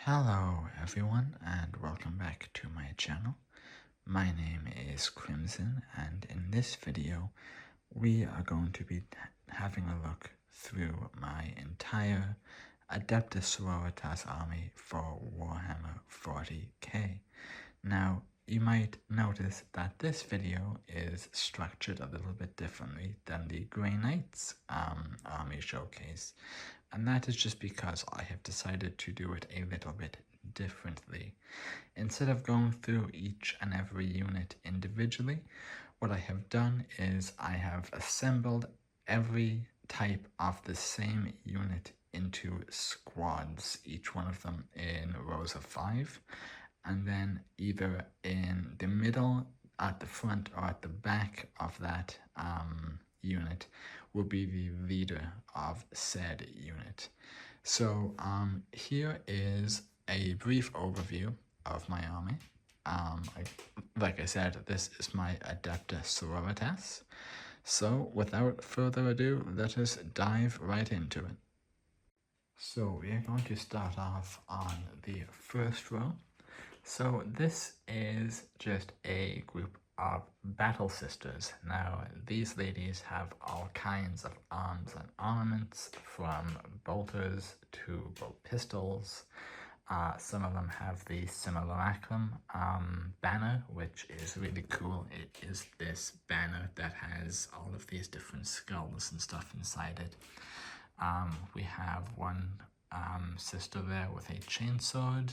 Hello everyone and welcome back to my channel. My name is Crimson and in this video we are going to be having a look through my entire Adepta Sororitas army for Warhammer 40k. Now you might notice that this video is structured a little bit differently than the Grey Knights army showcase, and that is just because I have decided to do it a little bit differently. Instead of going through each and every unit individually, what I have done is I have assembled every type of the same unit into squads, each one of them in rows of 5, and then either in the middle, at the front, or at the back of that unit will be the leader of said unit. So here is a brief overview of my army. Like I said, this is my Adepta Sororitas. So without further ado, let us dive right into it. So we are going to start off on the first row. So this is just a group of battle sisters. Now these ladies have all kinds of arms and armaments, from bolters to bolt pistols. Some of them have the Simulacrum banner, which is really cool. It is this banner that has all of these different skulls and stuff inside it. We have one sister there with a chainsword.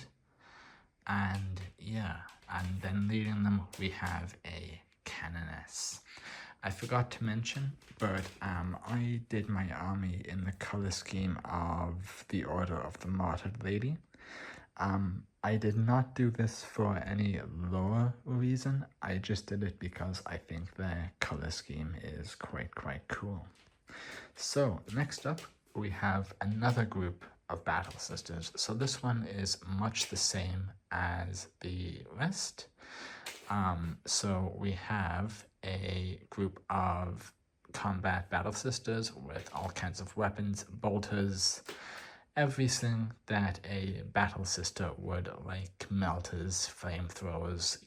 And yeah, and then leading them we have a canoness. I forgot to mention, but I did my army in the color scheme of the Order of the Martyred Lady. I did not do this for any lore reason. I just did it because I think their color scheme is quite cool. So next up we have another group of battle sisters. So this one is much the same as the rest. So we have a group of combat battle sisters with all kinds of weapons, bolters, everything that a battle sister would like: melters, flamethrowers,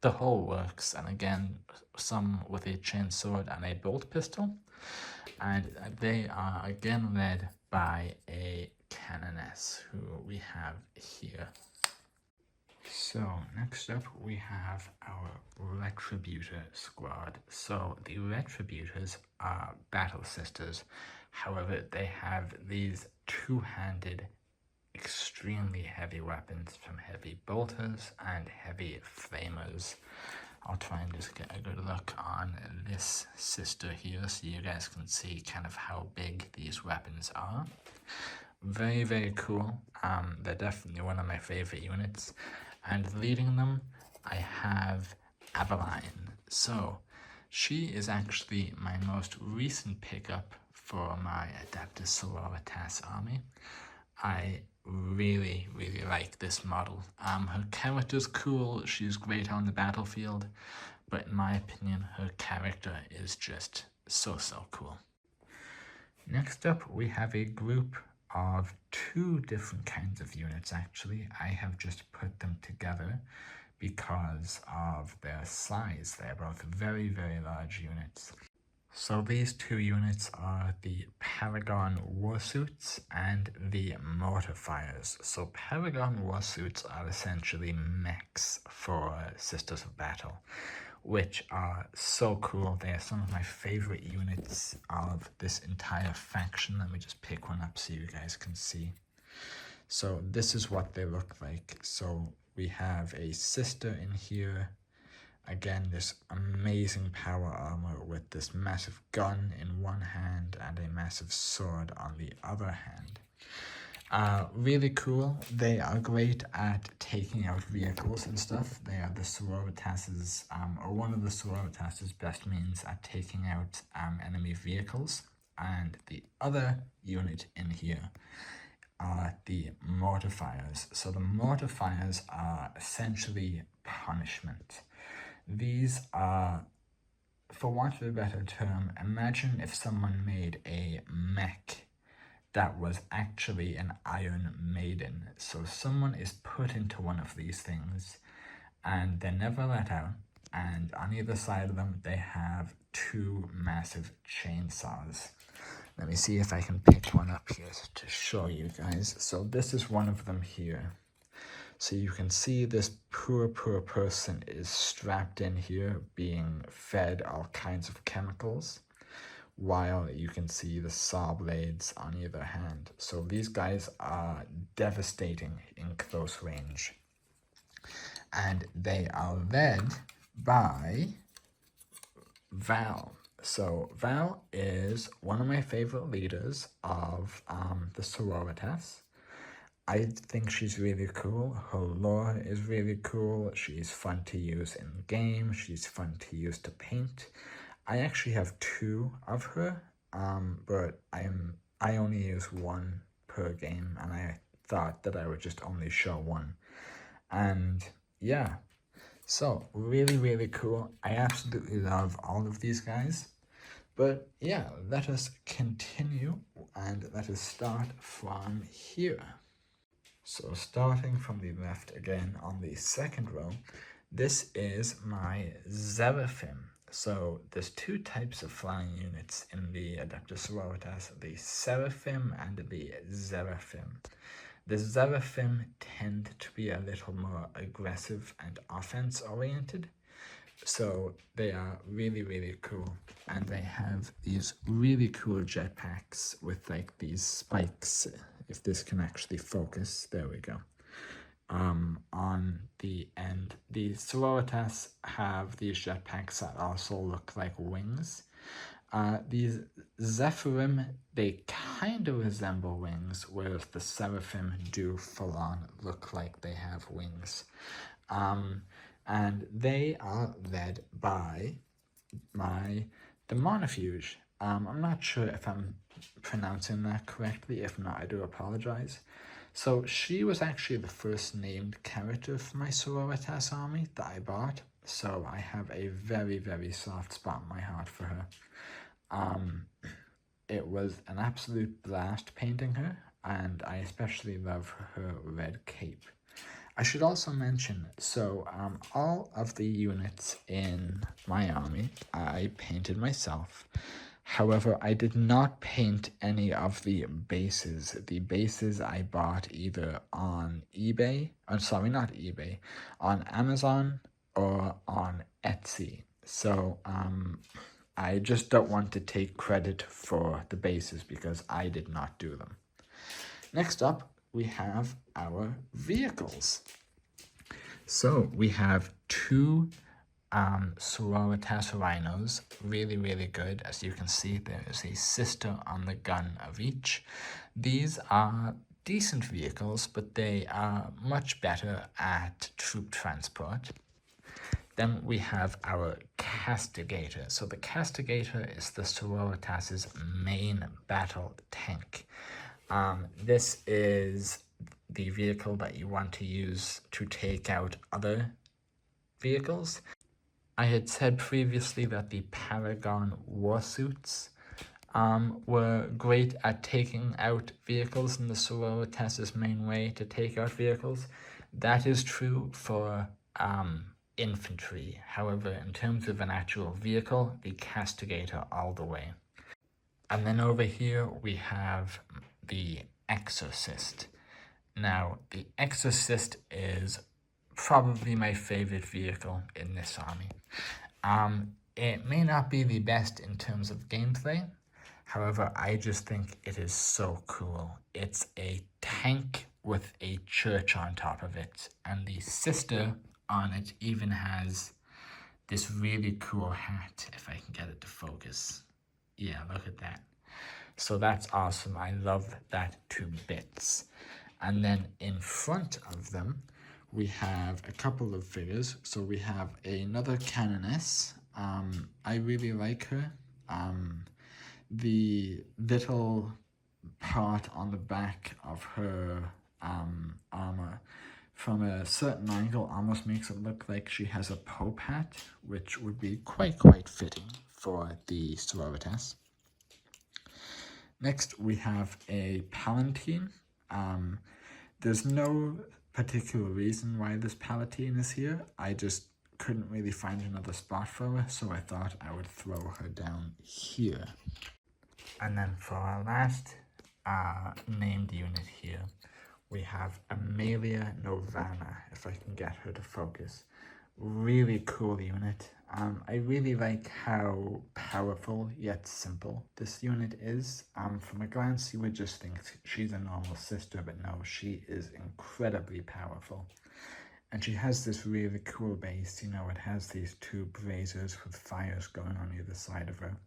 the whole works. And again, some with a chainsword and a bolt pistol. And they are again led by a canoness, who we have here. So next up we have our Retributor squad. So the Retributors are battle sisters. However, they have these two-handed, extremely heavy weapons, from heavy bolters and heavy flamers. I'll try and just get a good look on this sister here so you guys can see kind of how big these weapons are. Very cool. They're definitely one of my favorite units. And leading them I have Aveline. So she is actually my most recent pickup for my Adepta Sororitas army. I really like this model. Her character's cool, she's great on the battlefield, but in my opinion her character is just so cool. Next up we have a group of two different kinds of units. Actually, I have just put them together because of their size. They're both very large units. So these two units are the Paragon Warsuits and the Mortarfires. So Paragon Warsuits are essentially mechs for Sisters of Battle, which are so cool. They are some of my favorite units of this entire faction. Let me just pick one up so you guys can see. So this is what they look like. So we have a sister in here. Again, this amazing power armor with this massive gun in one hand and a massive sword on the other hand. Really cool. They are great at taking out vehicles and stuff. They are the Sororitas', or one of the Sororitas' best means at taking out enemy vehicles. And the other unit in here are the Mortarfires. So the Mortarfires are essentially punishment. These are, for want of a better term, imagine if someone made a mech that was actually an Iron Maiden. So someone is put into one of these things and they're never let out, and on either side of them they have two massive chainsaws. Let me see if I can pick one up here to show you guys. So this is one of them here. So you can see this poor person is strapped in here being fed all kinds of chemicals, while you can see the saw blades on either hand. So these guys are devastating in close range. And they are led by Val. So Val is one of my favorite leaders of the Sororitas. I think she's really cool. Her lore is really cool. She's fun to use in game. She's fun to use to paint. I actually have two of her, but I only use one per game, and I thought that I would just only show one. And yeah, so really cool. I absolutely love all of these guys. But yeah, let us continue and let us start from here. So starting from the left again on the second row, this is my Seraphim. So there's two types of flying units in the Adepta Sororitas, the Seraphim and the Seraphim. The Seraphim tend to be a little more aggressive and offense oriented, so they are really cool, and they have these really cool jetpacks with like these spikes, if this can actually focus, there we go, on the end. The Sororitas have these jetpacks that also look like wings. These Zephyrim, they kind of resemble wings, whereas the Seraphim do full-on look like they have wings. And they are led by my Demonofuge. I'm not sure if I'm pronouncing that correctly. If not, I do apologize. So she was actually the first named character for my Sororitas army that I bought. So I have a very soft spot in my heart for her. It was an absolute blast painting her, and I especially love her red cape. I should also mention, so all of the units in my army I painted myself. However, I did not paint any of the bases. The bases I bought either on eBay, not eBay, on Amazon or on Etsy. So I just don't want to take credit for the bases because I did not do them. Next up, we have our vehicles. So we have two Sororitas Rhinos, really good. As you can see, there is a sister on the gun of each. These are decent vehicles, but they are much better at troop transport. Then we have our Castigator. So the Castigator is the Sororitas' main battle tank. This is the vehicle that you want to use to take out other vehicles. I had said previously that the Paragon Warsuits were great at taking out vehicles, and the Sororitas' main way to take out vehicles. That is true for infantry. However, in terms of an actual vehicle, the Castigator all the way. And then over here we have the Exorcist. Now, the Exorcist is probably my favorite vehicle in this army. It may not be the best in terms of gameplay. However, I just think it is so cool. It's a tank with a church on top of it, and the sister on it even has this really cool hat, if I can get it to focus. Yeah, look at that. So that's awesome. I love that to bits. And then in front of them, we have a couple of figures. So we have another Canoness. I really like her. The little part on the back of her armor, from a certain angle, almost makes it look like she has a Pope hat, which would be quite fitting for the Sororitas. Next, we have a Palatine. There's no particular reason why this Palatine is here. I just couldn't really find another spot for her, so I thought I would throw her down here. And then for our last named unit here, we have Amelia Novana, if I can get her to focus. Really cool unit. I really like how powerful yet simple this unit is. From a glance, you would just think she's a normal sister, but no, she is incredibly powerful. And she has this really cool base, you know, it has these two braziers with fires going on either side of her.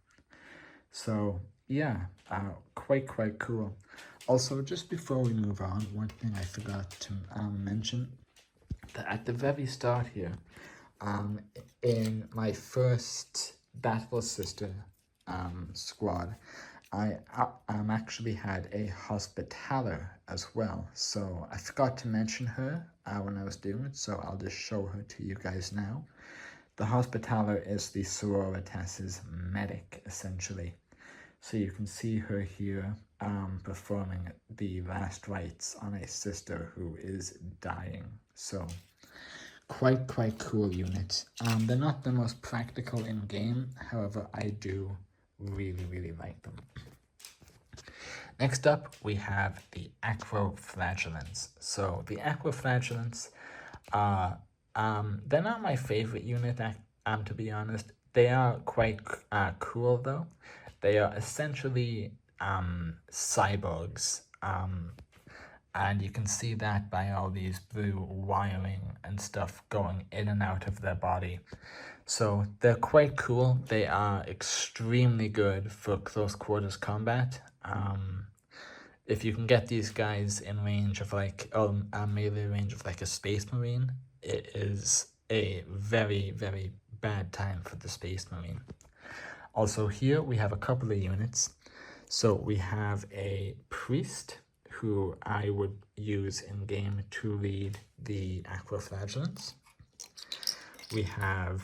So yeah, quite cool. Also, just before we move on, one thing I forgot to mention, that at the very start here, in my first Battle Sister squad, I actually had a Hospitaller as well, so I forgot to mention her when I was doing it, so I'll just show her to you guys now. The Hospitaller is the Sororitas' medic, essentially. So you can see her here performing the last rites on a sister who is dying. So quite cool unit. They're not the most practical in game, however, I do really like them. Next up, we have the Aquaflagellants. So the Aquaflagellants are, they're not my favorite unit, to be honest. They are quite cool though. They are essentially cyborgs, and you can see that by all these blue wiring and stuff going in and out of their body. So they're quite cool. They are extremely good for close quarters combat. If you can get these guys in range of like, a melee range of like a Space Marine, it is a very bad time for the Space Marine. Also here we have a couple of units. So we have a Priest, who I would use in game to lead the Aquaflagellants. We have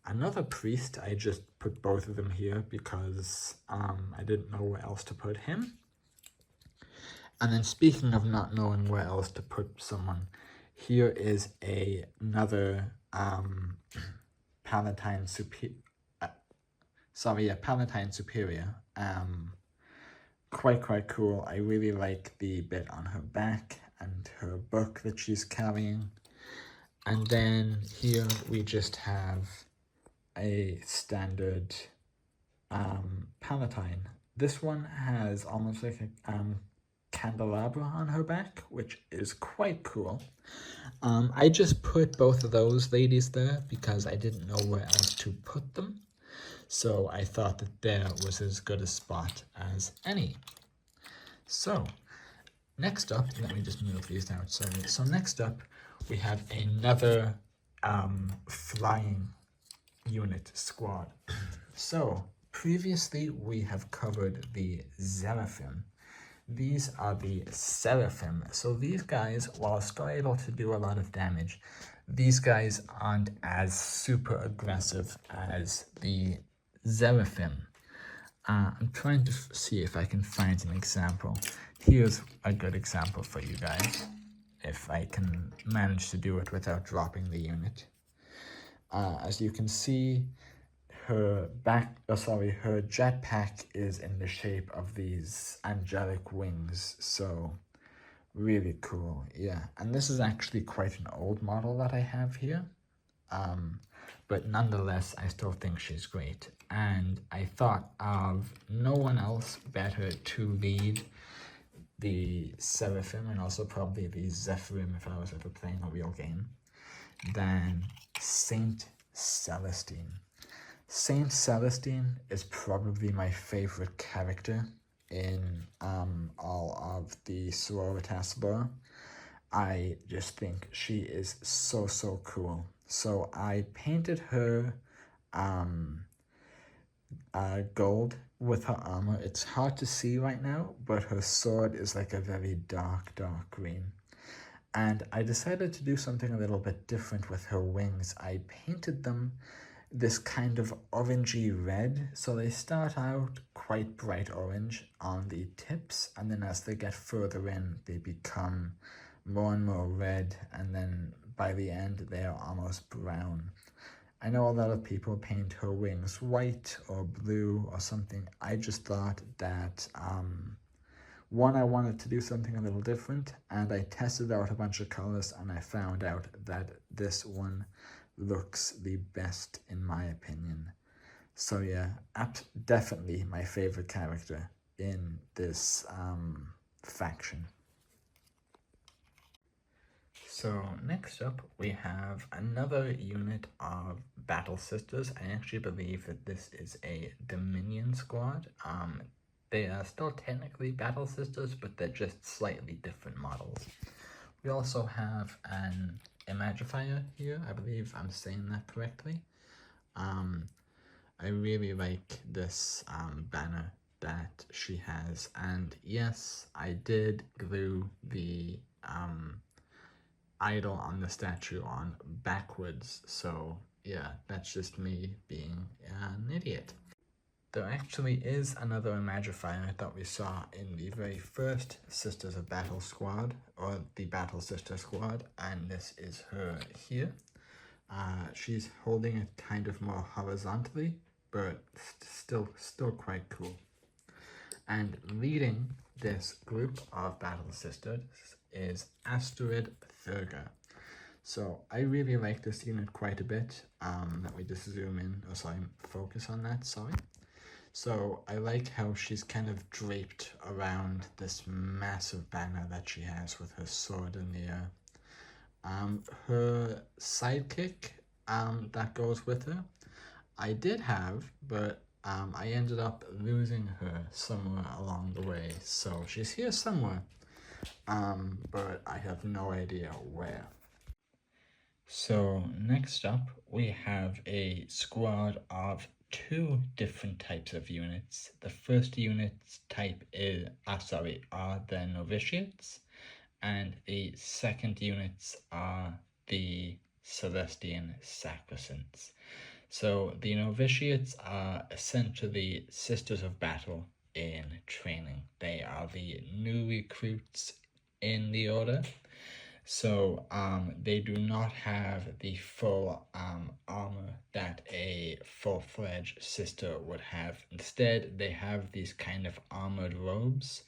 another Priest. I just put both of them here because I didn't know where else to put him. And then speaking of not knowing where else to put someone, here is another Palatine Superior. Palatine Superior. Quite cool. I really like the bit on her back and her book that she's carrying. And then here we just have a standard Palatine. This one has almost like a candelabra on her back, which is quite cool. I just put both of those ladies there because I didn't know where else to put them. So I thought that there was as good a spot as any. So next up, let me just move these out. Sorry. So next up, we have another flying unit squad. So previously we have covered the Seraphim. These are the Seraphim. So these guys, while still able to do a lot of damage, these guys aren't as super aggressive as the Seraphim. I'm trying to see if I can find an example. Here's a good example for you guys, if I can manage to do it without dropping the unit. As you can see, her jetpack is in the shape of these angelic wings, so really cool. Yeah, and this is actually quite an old model that I have here, but nonetheless I still think she's great, and I thought of no one else better to lead the Seraphim, and also probably the Zephyrim if I was ever playing a real game, than Saint Celestine. Saint Celestine is probably my favorite character in all of the Sororitas lore. I just think she is so cool. So I painted her gold with her armor. It's hard to see right now, but her sword is like a very dark green. And I decided to do something a little bit different with her wings. I painted them this kind of orangey red, so they start out quite bright orange on the tips, and then as they get further in, they become more and more red, and then by the end, they are almost brown. I know a lot of people paint her wings white or blue or something. I just thought that, one, I wanted to do something a little different, and I tested out a bunch of colors, and I found out that this one looks the best in my opinion. So yeah, definitely my favorite character in this faction. So next up, we have another unit of Battle Sisters. I actually believe that this is a Dominion squad. They are still technically Battle Sisters, but they're just slightly different models. We also have an Imagifier here. I believe I'm saying that correctly. I really like this banner that she has, and yes, I did glue the idol on the statue on backwards, so yeah, that's just me being an idiot. There actually is another Imagifier that we saw in the very first Sisters of Battle squad, or the Battle Sister squad, and this is her here. She's holding it kind of more horizontally, but still quite cool. And leading this group of Battle Sisters is Asterid Thurga. So I really like this unit quite a bit. Let me just zoom in, or sorry, focus on that, sorry. So I like how she's kind of draped around this massive banner that she has with her sword in the air. Her sidekick that goes with her, I did have, but I ended up losing her somewhere along the way. So she's here somewhere, but I have no idea where. So next up, we have a squad of two different types of units. The first unit type are the novitiates, and the second units are the Celestian Sacrosancts. So the novitiates are essentially Sisters of Battle in training. They are the new recruits in the order. So they do not have the full armor that a full-fledged sister would have. Instead, they have these kind of armored robes,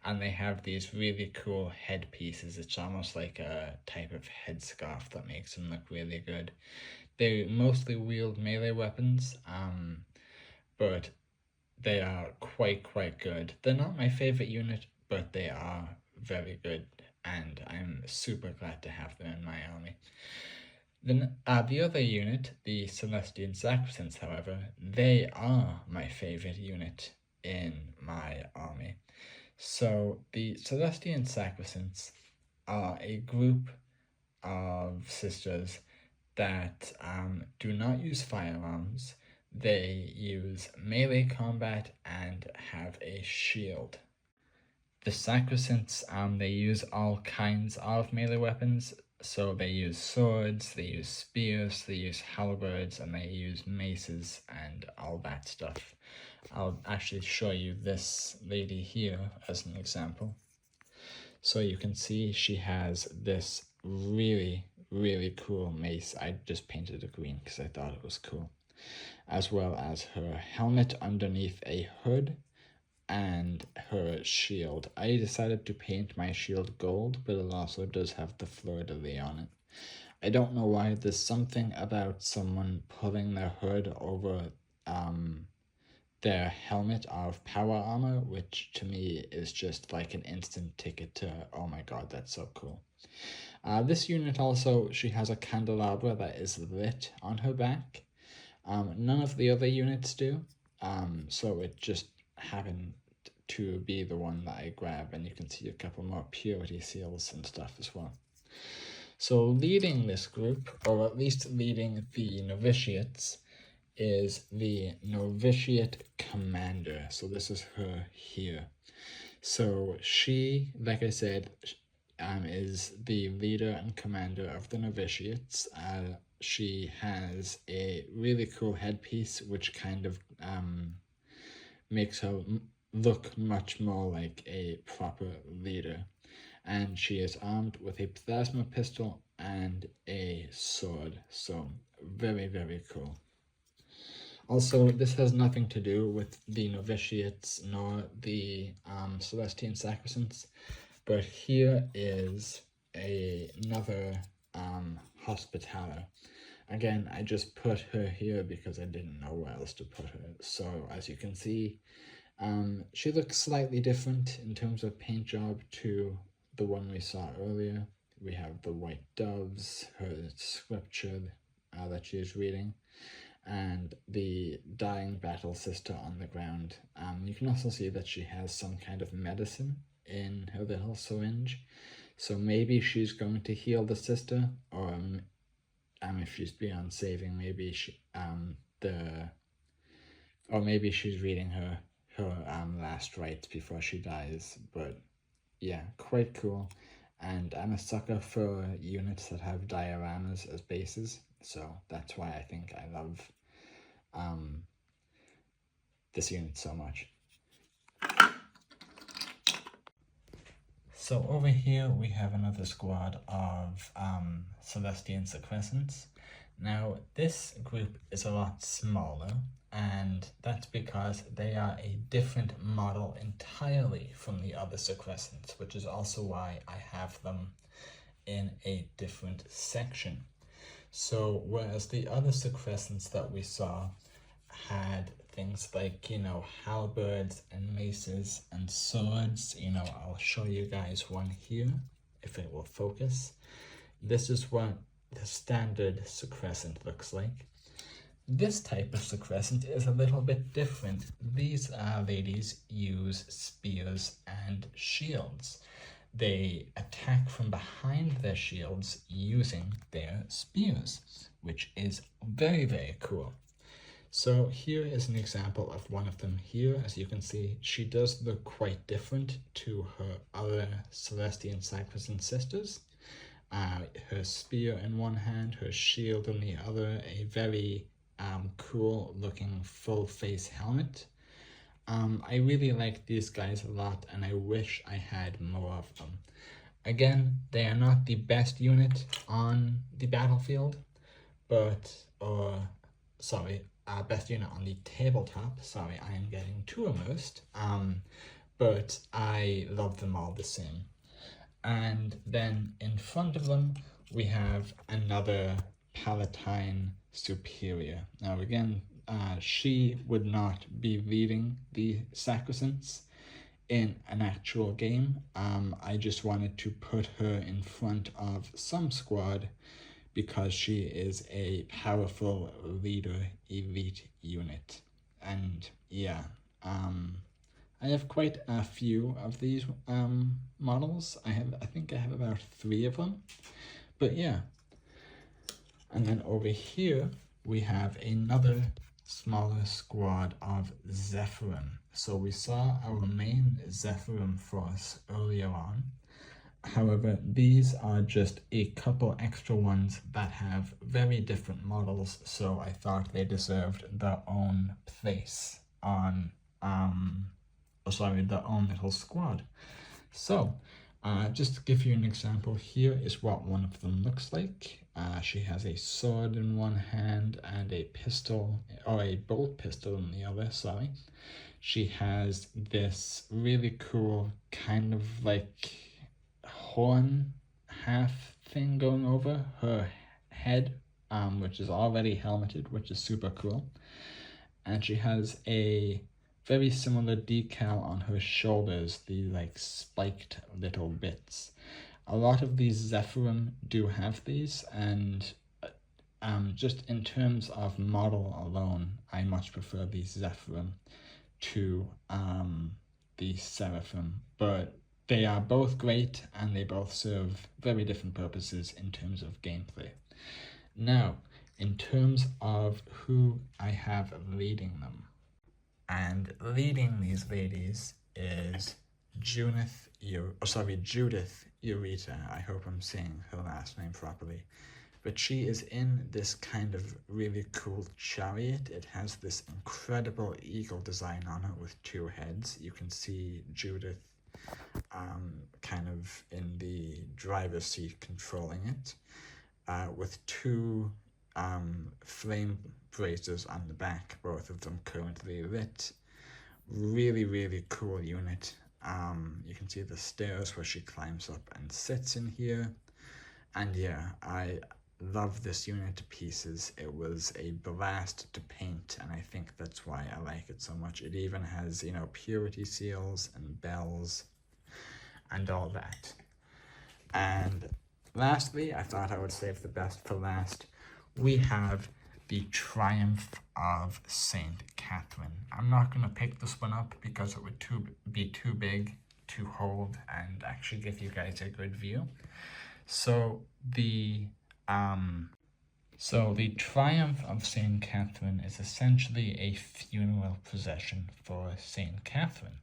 and they have these really cool headpieces. It's almost like a type of headscarf that makes them look really good. They mostly wield melee weapons, but they are quite good. They're not my favorite unit, but they are very good, and I'm super glad to have them in my army. Then the other unit, the Celestian Sacrosancts, however, they are my favorite unit in my army. So the Celestian Sacrosancts are a group of sisters that do not use firearms. They use melee combat and have a shield. The Sacrosancts, they use all kinds of melee weapons. So they use swords, they use spears, they use halberds, and they use maces and all that stuff. I'll actually show you this lady here as an example. So you can see she has this really cool mace. I just painted it green because I thought it was cool. As well as her helmet underneath a hood and her shield. I decided to paint my shield gold, but it also does have the fleur-de-lis on it. I don't know why. There's something about someone pulling their hood over their helmet of power armor, which to me is just like an instant ticket to, oh my god, that's so cool. This unit also, she has a candelabra that is lit on her back. None of the other units do, so it just happened to be the one that I grab, and you can see a couple more purity seals and stuff as well. So leading this group, or at least leading the novitiates, is the novitiate commander. So this is her here. So she, like I said, is the leader and commander of the novitiates. She has a really cool headpiece, which kind of makes her look much more like a proper leader. And she is armed with a plasma pistol and a sword, so very, very cool. Also, this has nothing to do with the novitiates nor the Celestian Sacrosancts, but here is another Hospitaller. Again, I just put her here because I didn't know where else to put her. So as you can see, she looks slightly different in terms of paint job to the one we saw earlier. We have the white doves, her scripture that she is reading, and the dying battle sister on the ground. You can also see that she has some kind of medicine in her little syringe. So maybe she's going to heal the sister, or if she's beyond saving, maybe or maybe she's reading her last rites before she dies. But yeah, quite cool. And I'm a sucker for units that have dioramas as bases, so that's why I think I love this unit so much. So over here we have another squad of Celestian Sequestants. Now this group is a lot smaller, and that's because they are a different model entirely from the other Sequestants, which is also why I have them in a different section. So whereas the other Sequestants that we saw had things like, halberds and maces and swords, I'll show you guys one here if it will focus. This is what the standard Sequestant looks like. This type of Sequestant is a little bit different. These ladies use spears and shields. They attack from behind their shields using their spears, which is very, very cool. So here is an example of one of them here. As you can see, she does look quite different to her other Celestian Sacrosanct sisters. Her spear in one hand, her shield in the other, a very cool looking full face helmet. I really like these guys a lot, and I wish I had more of them. Again, they are not the best unit on the battlefield, best unit on the tabletop. Sorry, I am getting too immersed. But I love them all the same. And then in front of them, we have another Palatine Superior. Now again, she would not be leading the Sacrosancts in an actual game. I just wanted to put her in front of some squad because she is a powerful leader elite unit. And yeah, I have quite a few of these models. I think I have about 3 of them. But yeah. And then over here, we have another smaller squad of Zephyrim. So we saw our main Zephyrim force earlier on. However, these are just a couple extra ones that have very different models, so I thought they deserved their own place on, their own little squad. So, just to give you an example, here is what one of them looks like. She has a sword in one hand and a pistol, or a bolt pistol in the other, sorry. She has this really cool kind of like horn half thing going over her head, which is already helmeted, which is super cool. And she has a very similar decal on her shoulders, the like spiked little bits. A lot of these Zephyrim do have these, and just in terms of model alone, I much prefer these Zephyrim to the Seraphim, but they are both great and they both serve very different purposes in terms of gameplay. Now, in terms of who I have leading them, and leading these ladies is Judith Eureka. I hope I'm saying her last name properly. But she is in this kind of really cool chariot. It has this incredible eagle design on it with 2 heads. You can see Judith kind of in the driver's seat controlling it, with 2 flame braces on the back, both of them currently lit. Really, really cool unit. You can see the stairs where she climbs up and sits in here. And yeah, I love this unit to pieces. It was a blast to paint, and I think that's why I like it so much. It even has, you know, purity seals and bells and all that. And lastly, I thought I would save the best for last. We have the Triumph of Saint Catherine. I'm not going to pick this one up because it would be too big to hold and actually give you guys a good view. So the Triumph of Saint Catherine is essentially a funeral procession for Saint Catherine.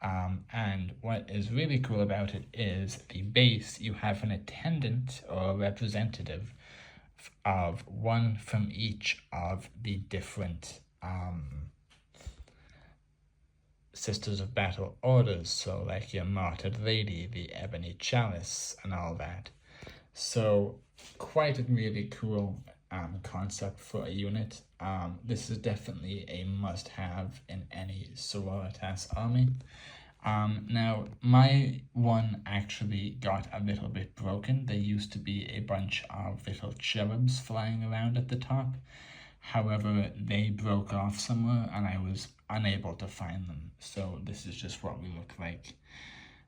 And what is really cool about it is the base, you have an attendant or a representative of one from each of the different Sisters of Battle orders, so like your Martyred Lady, the Ebony Chalice, and all that. So quite a really cool concept for a unit. This is definitely a must-have in any Sororitas army. Now, my one actually got a little bit broken. There used to be a bunch of little cherubs flying around at the top. However, they broke off somewhere and I was unable to find them. So this is just what we look like.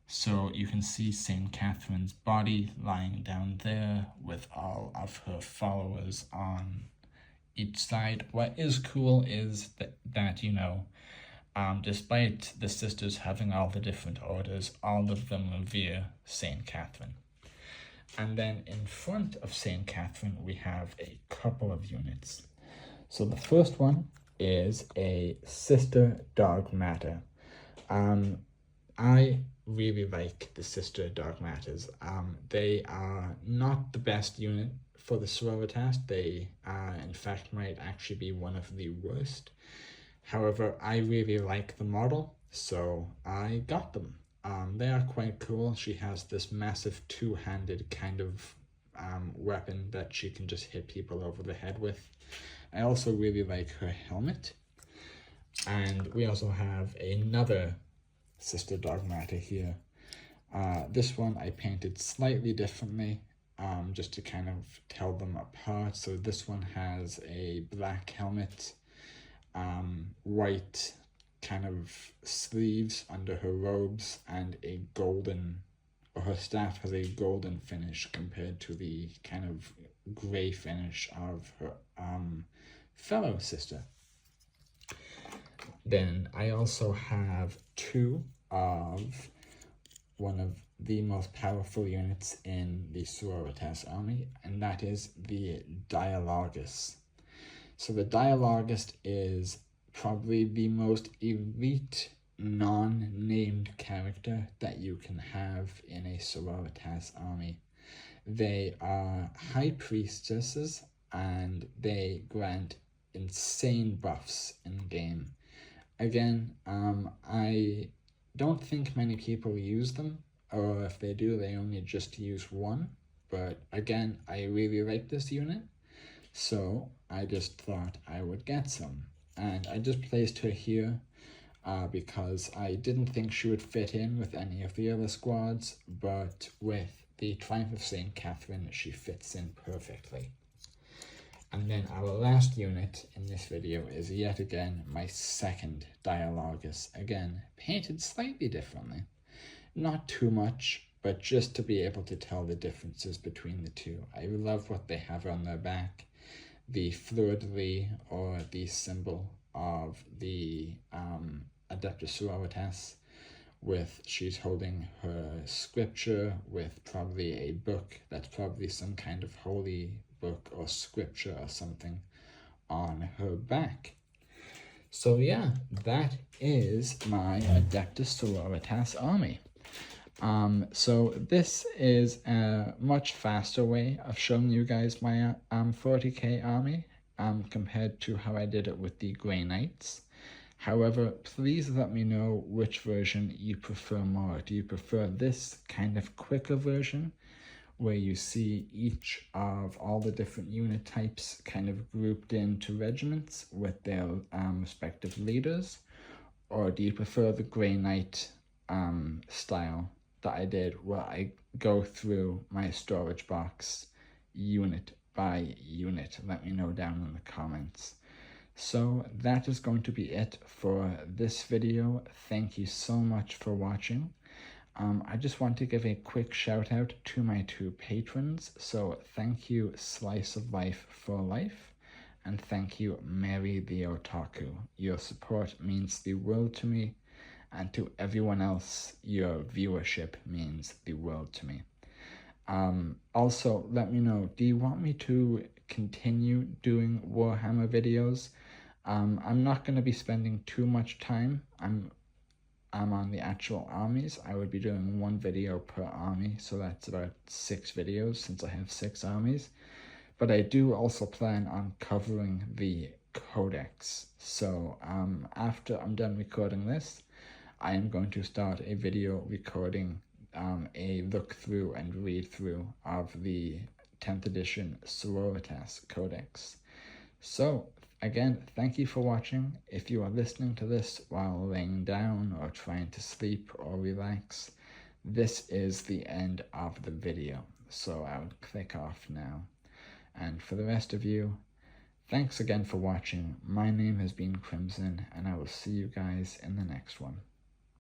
So you can see St. Catherine's body lying down there with all of her followers on each side. What is cool is that you know, despite the sisters having all the different orders, all of them revere St. Catherine. And then in front of St. Catherine, we have a couple of units. So the first one is a Sister Dogmata. I really like the Sister Dogmatas. They are not the best unit for the Sororitas. They, in fact, might actually be one of the worst. However, I really like the model, so I got them. They are quite cool. She has this massive 2-handed kind of weapon that she can just hit people over the head with. I also really like her helmet. And we also have another Sister Dogmata here. This one I painted slightly differently, just to kind of tell them apart. So this one has a black helmet, white kind of sleeves under her robes, and a golden, or her staff has a golden finish compared to the kind of gray finish of her fellow sister. Then I also have 2 of one of the most powerful units in the Sororitas army, and that is the Dialogus. So the Dialogist is probably the most elite non-named character that you can have in a Sororitas army. They are high priestesses and they grant insane buffs in game. Again, I don't think many people use them, or if they do, they only just use one. But again, I really like this unit, so I just thought I would get some. And I just placed her here because I didn't think she would fit in with any of the other squads, but with the Triumph of St. Catherine, she fits in perfectly. And then our last unit in this video is yet again my second Dialogus. Again, painted slightly differently. Not too much, but just to be able to tell the differences between the two. I love what they have on their back. The fleur-de-lis, or the symbol of the Adepta Sororitas, with she's holding her scripture with probably a book that's probably some kind of holy book or scripture or something on her back. So yeah, that is my Adepta Sororitas army. So this is a much faster way of showing you guys my 40k army compared to how I did it with the Grey Knights. However, please let me know which version you prefer more. Do you prefer this kind of quicker version where you see each of all the different unit types kind of grouped into regiments with their respective leaders? Or do you prefer the Grey Knight style that I did, where I go through my storage box unit by unit? Let me know down in the comments. So that is going to be it for this video. Thank you so much for watching. I just want to give a quick shout out to my 2 patrons. So thank you, Slice of Life for Life, and thank you, Mary the Otaku. Your support means the world to me, and to everyone else, your viewership means the world to me. Also, let me know, do you want me to continue doing Warhammer videos? I'm not going to be spending too much time. I'm on the actual armies. I would be doing 1 video per army, so that's about 6 videos since I have 6 armies. But I do also plan on covering the codex. So after I'm done recording this, I am going to start a video recording a look through and read through of the 10th edition Sororitas codex. So again, thank you for watching. If you are listening to this while laying down or trying to sleep or relax, this is the end of the video. So I would click off now. And for the rest of you, thanks again for watching. My name has been Crimson, and I will see you guys in the next one.